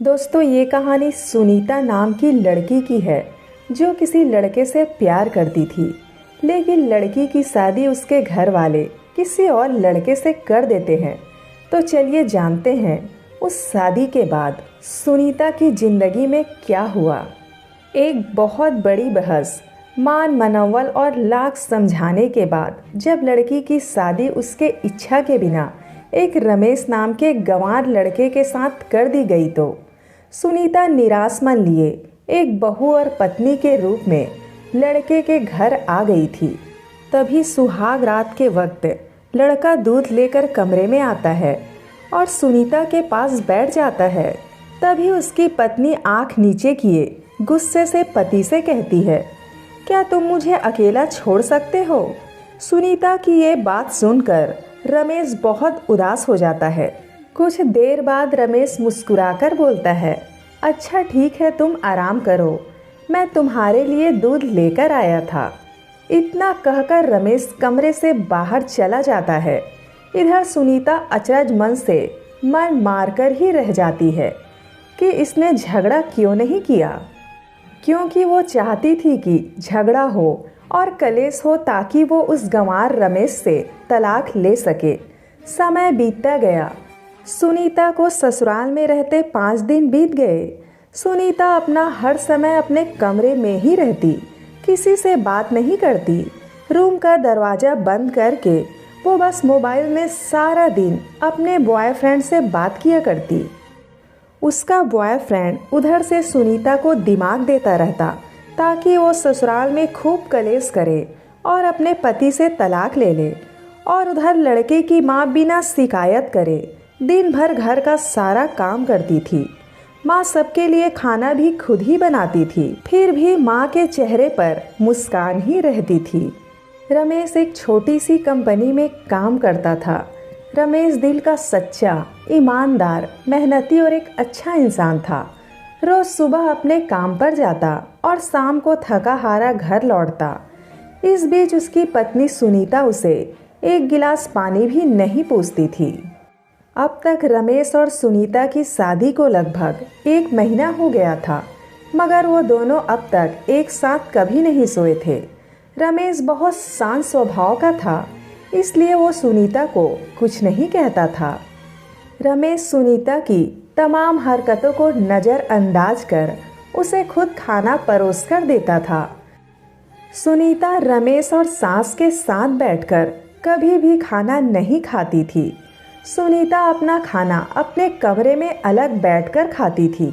दोस्तों, ये कहानी सुनीता नाम की लड़की की है जो किसी लड़के से प्यार करती थी। लेकिन लड़की की शादी उसके घर वाले किसी और लड़के से कर देते हैं। तो चलिए जानते हैं उस शादी के बाद सुनीता की ज़िंदगी में क्या हुआ। एक बहुत बड़ी बहस, मान मनौवल और लाख समझाने के बाद जब लड़की की शादी उसके इच्छा के बिना एक रमेश नाम के गंवार लड़के के साथ कर दी गई तो सुनीता निराश मन लिए एक बहू और पत्नी के रूप में लड़के के घर आ गई थी। तभी सुहाग रात के वक्त लड़का दूध लेकर कमरे में आता है और सुनीता के पास बैठ जाता है। तभी उसकी पत्नी आंख नीचे किए गुस्से से पति से कहती है, क्या तुम मुझे अकेला छोड़ सकते हो? सुनीता की ये बात सुनकर रमेश बहुत उदास हो जाता है। कुछ देर बाद रमेश मुस्कुराकर बोलता है, अच्छा ठीक है, तुम आराम करो, मैं तुम्हारे लिए दूध लेकर आया था। इतना कहकर रमेश कमरे से बाहर चला जाता है। इधर सुनीता अचरज मन से मन मारकर ही रह जाती है कि इसने झगड़ा क्यों नहीं किया, क्योंकि वो चाहती थी कि झगड़ा हो और कलेश हो ताकि वो उस गंवार रमेश से तलाक ले सके। समय बीतता गया। सुनीता को ससुराल में रहते 5 दिन बीत गए। सुनीता अपना हर समय अपने कमरे में ही रहती, किसी से बात नहीं करती। रूम का दरवाज़ा बंद करके वो बस मोबाइल में सारा दिन अपने बॉयफ्रेंड से बात किया करती। उसका बॉयफ्रेंड उधर से सुनीता को दिमाग देता रहता ताकि वो ससुराल में खूब कलेश करे और अपने पति से तलाक ले ले। और उधर लड़के की माँ बिना शिकायत करे दिन भर घर का सारा काम करती थी। माँ सबके लिए खाना भी खुद ही बनाती थी, फिर भी माँ के चेहरे पर मुस्कान ही रहती थी। रमेश एक छोटी सी कंपनी में काम करता था। रमेश दिल का सच्चा, ईमानदार, मेहनती और एक अच्छा इंसान था। रोज सुबह अपने काम पर जाता और शाम को थका हारा घर लौटता। इस बीच उसकी पत्नी सुनीता उसे एक गिलास पानी भी नहीं पूछती थी। अब तक रमेश और सुनीता की शादी को लगभग 1 महीना हो गया था, मगर वो दोनों अब तक एक साथ कभी नहीं सोए थे। रमेश बहुत शांत स्वभाव का था, इसलिए वो सुनीता को कुछ नहीं कहता था। रमेश सुनीता की तमाम हरकतों को नज़रअंदाज कर उसे खुद खाना परोस कर देता था। सुनीता रमेश और सास के साथ बैठकर कभी भी खाना नहीं खाती थी। सुनीता अपना खाना अपने कमरे में अलग बैठकर खाती थी।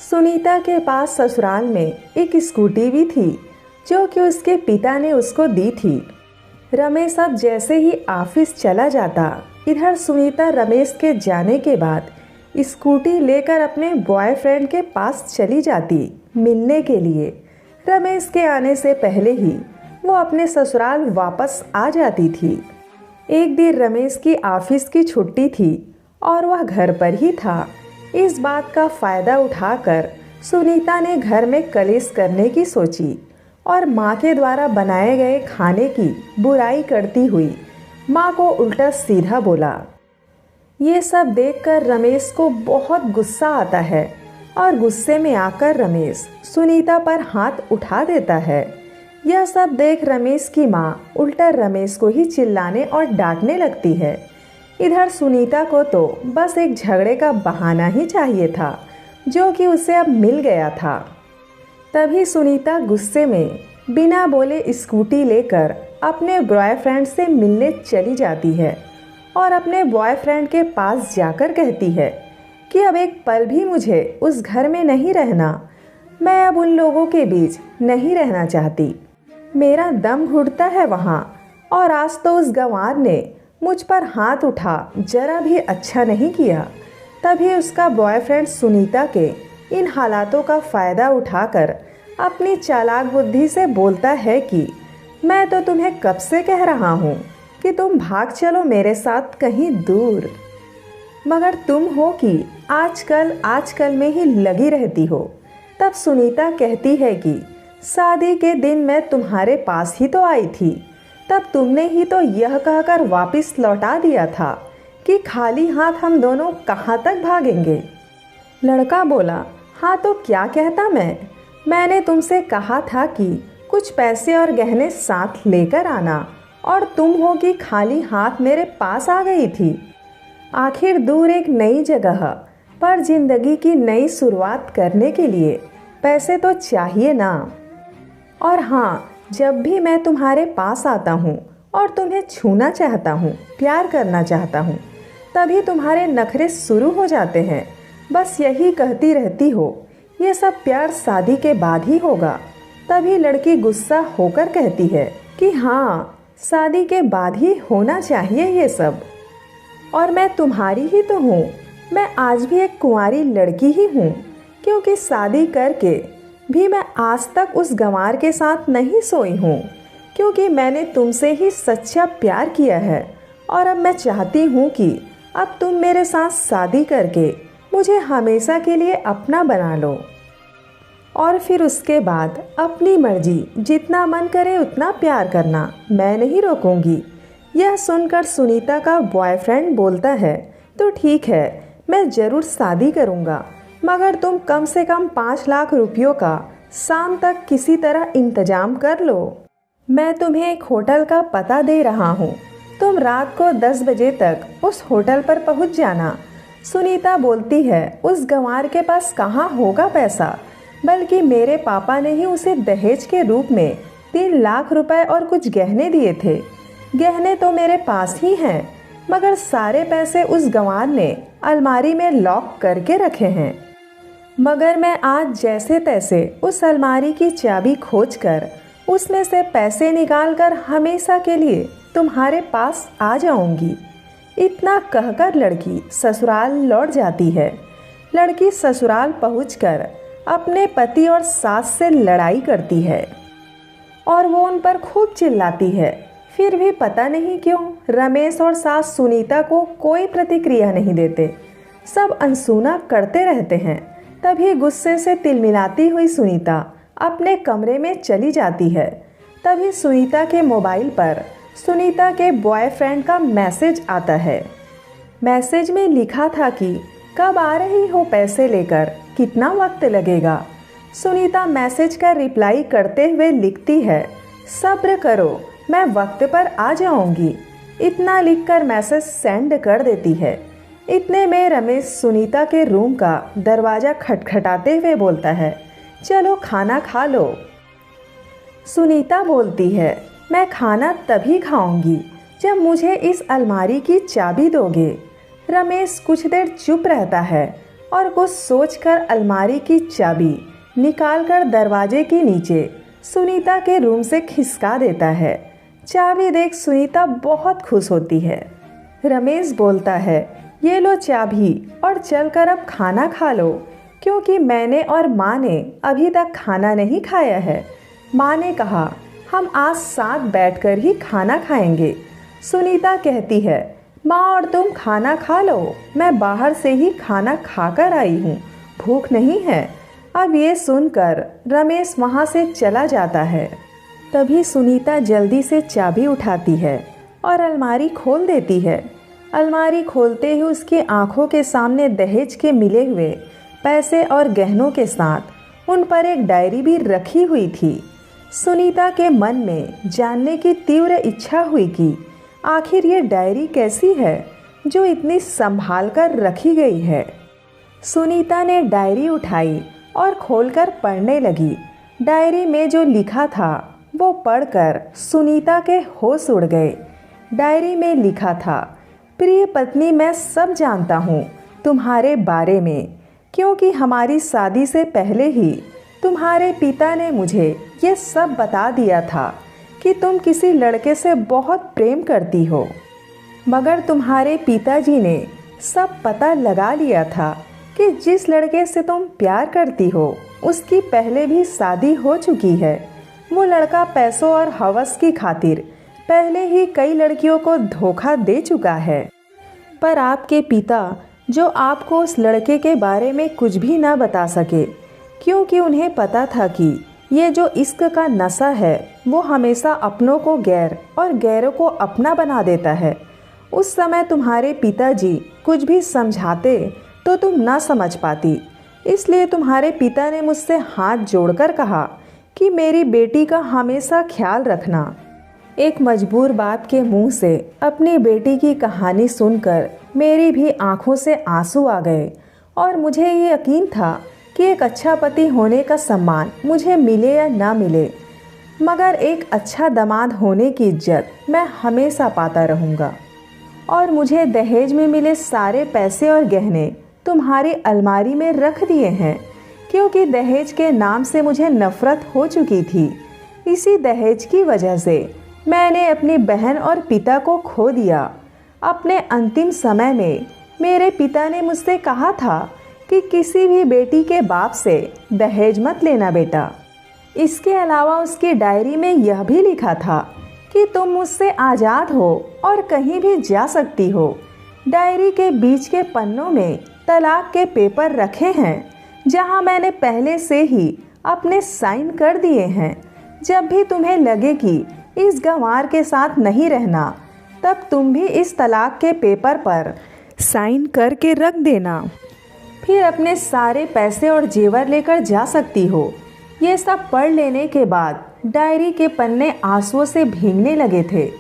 सुनीता के पास ससुराल में एक स्कूटी भी थी जो कि उसके पिता ने उसको दी थी। रमेश अब जैसे ही ऑफिस चला जाता, इधर सुनीता रमेश के जाने के बाद स्कूटी लेकर अपने बॉयफ्रेंड के पास चली जाती मिलने के लिए। रमेश के आने से पहले ही वो अपने ससुराल वापस आ जाती थी। एक दिन रमेश की ऑफिस की छुट्टी थी और वह घर पर ही था। इस बात का फ़ायदा उठाकर सुनीता ने घर में कलेश करने की सोची और माँ के द्वारा बनाए गए खाने की बुराई करती हुई माँ को उल्टा सीधा बोला। ये सब देखकर रमेश को बहुत गुस्सा आता है और गुस्से में आकर रमेश सुनीता पर हाथ उठा देता है। यह सब देख रमेश की माँ उल्टा रमेश को ही चिल्लाने और डांटने लगती है। इधर सुनीता को तो बस एक झगड़े का बहाना ही चाहिए था जो कि उसे अब मिल गया था। तभी सुनीता गुस्से में बिना बोले स्कूटी लेकर अपने बॉयफ्रेंड से मिलने चली जाती है और अपने बॉयफ्रेंड के पास जाकर कहती है कि अब एक पल भी मुझे उस घर में नहीं रहना। मैं अब उन लोगों के बीच नहीं रहना चाहती। मेरा दम घुटता है वहाँ, और आज तो उस गंवार ने मुझ पर हाथ उठा जरा भी अच्छा नहीं किया। तभी उसका बॉयफ्रेंड सुनीता के इन हालातों का फ़ायदा उठाकर अपनी चालाक बुद्धि से बोलता है कि मैं तो तुम्हें कब से कह रहा हूँ कि तुम भाग चलो मेरे साथ कहीं दूर, मगर तुम हो कि आजकल में ही लगी रहती हो। तब सुनीता कहती है कि शादी के दिन मैं तुम्हारे पास ही तो आई थी, तब तुमने ही तो यह कहकर वापस लौटा दिया था कि खाली हाथ हम दोनों कहाँ तक भागेंगे। लड़का बोला, हाँ तो क्या कहता मैंने तुमसे कहा था कि कुछ पैसे और गहने साथ लेकर आना, और तुम हो कि खाली हाथ मेरे पास आ गई थी। आखिर दूर एक नई जगह पर जिंदगी की नई शुरुआत करने के लिए पैसे तो चाहिए ना। और हाँ, जब भी मैं तुम्हारे पास आता हूँ और तुम्हें छूना चाहता हूँ, प्यार करना चाहता हूँ, तभी तुम्हारे नखरे शुरू हो जाते हैं। बस यही कहती रहती हो, ये सब प्यार शादी के बाद ही होगा। तभी लड़की गुस्सा होकर कहती है कि हाँ, शादी के बाद ही होना चाहिए ये सब। और मैं तुम्हारी ही तो हूँ। मैं आज भी एक कुंवारी लड़की ही हूँ, क्योंकि शादी करके भी मैं आज तक उस गंवार के साथ नहीं सोई हूँ, क्योंकि मैंने तुमसे ही सच्चा प्यार किया है। और अब मैं चाहती हूँ कि अब तुम मेरे साथ शादी करके मुझे हमेशा के लिए अपना बना लो, और फिर उसके बाद अपनी मर्जी, जितना मन करे उतना प्यार करना, मैं नहीं रोकूंगी। यह सुनकर सुनीता का बॉयफ्रेंड बोलता है, तो ठीक है, मैं ज़रूर शादी करूँगा, मगर तुम कम से कम 5 लाख रुपयों का शाम तक किसी तरह इंतजाम कर लो। मैं तुम्हें एक होटल का पता दे रहा हूँ, तुम रात को 10 बजे तक उस होटल पर पहुँच जाना। सुनीता बोलती है, उस गंवार के पास कहाँ होगा पैसा, बल्कि मेरे पापा ने ही उसे दहेज के रूप में 3 लाख रुपए और कुछ गहने दिए थे। गहने तो मेरे पास ही हैं, मगर सारे पैसे उस गंवार ने अलमारी में लॉक करके रखे हैं। मगर मैं आज जैसे तैसे उस अलमारी की चाबी खोजकर उसमें से पैसे निकालकर हमेशा के लिए तुम्हारे पास आ जाऊंगी। इतना कहकर लड़की ससुराल लौट जाती है। लड़की ससुराल पहुंचकर अपने पति और सास से लड़ाई करती है और वो उन पर खूब चिल्लाती है। फिर भी पता नहीं क्यों रमेश और सास सुनीता को कोई प्रतिक्रिया नहीं देते, सब अनसुना करते रहते हैं। तभी गुस्से से तिलमिलाती हुई सुनीता अपने कमरे में चली जाती है। तभी सुनीता के मोबाइल पर सुनीता के बॉयफ्रेंड का मैसेज आता है। मैसेज में लिखा था कि कब आ रही हो पैसे लेकर, कितना वक्त लगेगा। सुनीता मैसेज का रिप्लाई करते हुए लिखती है, सब्र करो, मैं वक्त पर आ जाऊंगी। इतना लिखकर मैसेज सेंड कर देती है। इतने में रमेश सुनीता के रूम का दरवाज़ा खटखटाते हुए बोलता है, चलो खाना खा लो। सुनीता बोलती है, मैं खाना तभी खाऊंगी जब मुझे इस अलमारी की चाबी दोगे। रमेश कुछ देर चुप रहता है और कुछ सोचकर अलमारी की चाबी निकालकर दरवाजे के नीचे सुनीता के रूम से खिसका देता है। चाबी देख सुनीता बहुत खुश होती है। रमेश बोलता है, ये लो चाबी और चलकर अब खाना खा लो, क्योंकि मैंने और माँ ने अभी तक खाना नहीं खाया है। माँ ने कहा हम आज साथ बैठकर ही खाना खाएंगे। सुनीता कहती है, माँ और तुम खाना खा लो, मैं बाहर से ही खाना खाकर आई हूँ, भूख नहीं है। अब ये सुनकर रमेश वहाँ से चला जाता है। तभी सुनीता जल्दी से चाबी उठाती है और अलमारी खोल देती है। अलमारी खोलते ही उसकी आंखों के सामने दहेज के मिले हुए पैसे और गहनों के साथ उन पर एक डायरी भी रखी हुई थी। सुनीता के मन में जानने की तीव्र इच्छा हुई कि आखिर ये डायरी कैसी है जो इतनी संभाल कर रखी गई है। सुनीता ने डायरी उठाई और खोलकर पढ़ने लगी। डायरी में जो लिखा था वो पढ़कर सुनीता के होश उड़ गए। डायरी में लिखा था, प्रिय पत्नी, मैं सब जानता हूँ तुम्हारे बारे में, क्योंकि हमारी शादी से पहले ही तुम्हारे पिता ने मुझे ये सब बता दिया था कि तुम किसी लड़के से बहुत प्रेम करती हो। मगर तुम्हारे पिताजी ने सब पता लगा लिया था कि जिस लड़के से तुम प्यार करती हो उसकी पहले भी शादी हो चुकी है। वो लड़का पैसों और हवस की खातिर पहले ही कई लड़कियों को धोखा दे चुका है। पर आपके पिता जो आपको उस लड़के के बारे में कुछ भी ना बता सके, क्योंकि उन्हें पता था कि ये जो इश्क का नशा है वो हमेशा अपनों को गैर और गैरों को अपना बना देता है। उस समय तुम्हारे पिताजी कुछ भी समझाते तो तुम ना समझ पाती, इसलिए तुम्हारे पिता ने मुझसे हाथ जोड़कर कहा कि मेरी बेटी का हमेशा ख्याल रखना। एक मजबूर बाप के मुंह से अपनी बेटी की कहानी सुनकर मेरी भी आंखों से आंसू आ गए और मुझे ये यकीन था कि एक अच्छा पति होने का सम्मान मुझे मिले या ना मिले, मगर एक अच्छा दामाद होने की इज्जत मैं हमेशा पाता रहूँगा। और मुझे दहेज में मिले सारे पैसे और गहने तुम्हारी अलमारी में रख दिए हैं, क्योंकि दहेज के नाम से मुझे नफरत हो चुकी थी। इसी दहेज की वजह से मैंने अपनी बहन और पिता को खो दिया। अपने अंतिम समय में मेरे पिता ने मुझसे कहा था कि किसी भी बेटी के बाप से दहेज मत लेना बेटा। इसके अलावा उसकी डायरी में यह भी लिखा था कि तुम मुझसे आज़ाद हो और कहीं भी जा सकती हो। डायरी के बीच के पन्नों में तलाक के पेपर रखे हैं, जहां मैंने पहले से ही अपने साइन कर दिए हैं। जब भी तुम्हें लगे कि इस गंवार के साथ नहीं रहना, तब तुम भी इस तलाक के पेपर पर साइन करके रख देना। फिर अपने सारे पैसे और जेवर लेकर जा सकती हो। ये सब पढ़ लेने के बाद डायरी के पन्ने आंसुओं से भीगने लगे थे।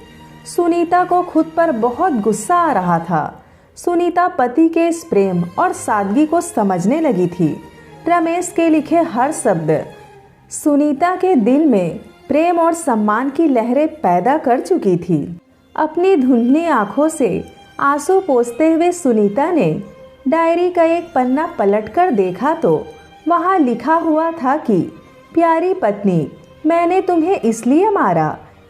सुनीता को खुद पर बहुत गुस्सा आ रहा था। सुनीता पति के इस प्रेम और सादगी को समझने लगी थी। रमेश के लिखे हर शब्द सुनीता के दिल में प्रेम और सम्मान की लहरें पैदा कर चुकी थी। अपनी धुंधली आंखों से आंसू पोंछते हुए सुनीता ने डायरी का एक पन्ना पलटकर देखा तो वहाँ लिखा हुआ था कि प्यारी पत्नी, मैंने तुम्हें इसलिए मारा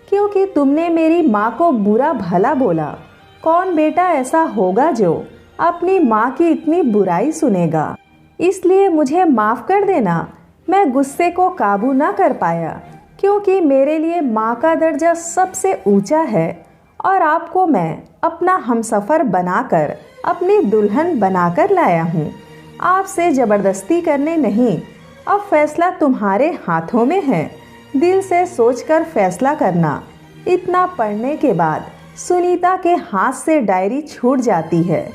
क्योंकि तुमने मेरी माँ को बुरा भला बोला। कौन बेटा ऐसा होगा जो अपनी माँ की इतनी बुराई सुनेगा, इसलिए मुझे माफ़ कर देना। मैं गुस्से को काबू ना कर पाया, क्योंकि मेरे लिए माँ का दर्जा सबसे ऊंचा है और आपको मैं अपना हमसफ़र बनाकर अपनी दुल्हन बनाकर लाया हूँ। आपसे ज़बरदस्ती करने नहीं, अब फैसला तुम्हारे हाथों में है। दिल से सोचकर फैसला करना। इतना पढ़ने के बाद सुनीता के हाथ से डायरी छूट जाती है।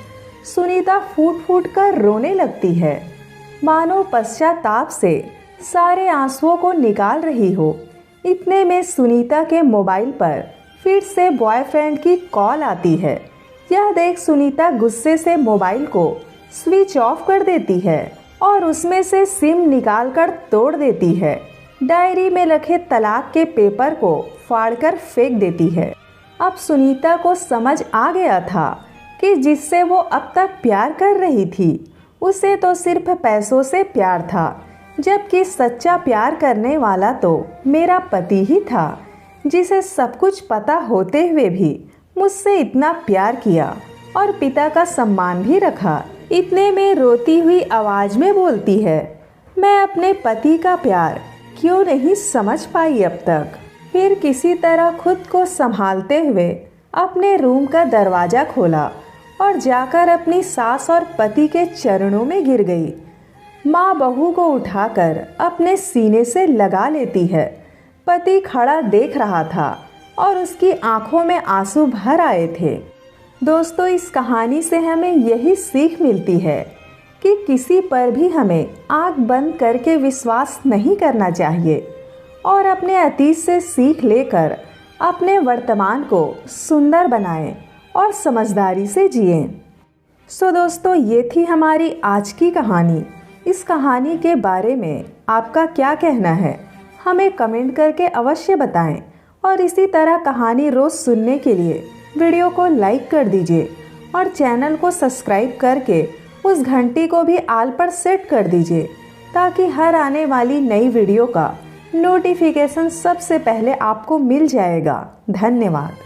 सुनीता फूट फूट कर रोने लगती है, मानो पश्चाताप से सारे आंसुओं को निकाल रही हो। इतने में सुनीता के मोबाइल पर फिर से बॉयफ्रेंड की कॉल आती है। यह देख सुनीता गुस्से से मोबाइल को स्विच ऑफ कर देती है और उसमें से सिम निकालकर तोड़ देती है। डायरी में रखे तलाक के पेपर को फाड़कर फेंक देती है। अब सुनीता को समझ आ गया था कि जिससे वो अब तक प्यार कर रही थी, उसे तो सिर्फ पैसों से प्यार था, जबकि सच्चा प्यार करने वाला तो मेरा पति ही था, जिसे सब कुछ पता होते हुए भी मुझसे इतना प्यार किया और पिता का सम्मान भी रखा। इतने में रोती हुई आवाज़ में बोलती है, मैं अपने पति का प्यार क्यों नहीं समझ पाई अब तक। फिर किसी तरह खुद को संभालते हुए अपने रूम का दरवाज़ा खोला और जाकर अपनी सास और पति के चरणों में गिर गई। माँ बहू को उठाकर अपने सीने से लगा लेती है। पति खड़ा देख रहा था और उसकी आंखों में आंसू भर आए थे। दोस्तों, इस कहानी से हमें यही सीख मिलती है कि किसी पर भी हमें आँख बंद करके विश्वास नहीं करना चाहिए और अपने अतीत से सीख लेकर अपने वर्तमान को सुंदर बनाएं और समझदारी से जिएं। सो दोस्तों, ये थी हमारी आज की कहानी। इस कहानी के बारे में आपका क्या कहना है, हमें कमेंट करके अवश्य बताएं और इसी तरह कहानी रोज़ सुनने के लिए वीडियो को लाइक कर दीजिए और चैनल को सब्सक्राइब करके उस घंटी को भी आल पर सेट कर दीजिए, ताकि हर आने वाली नई वीडियो का नोटिफिकेशन सबसे पहले आपको मिल जाएगा। धन्यवाद।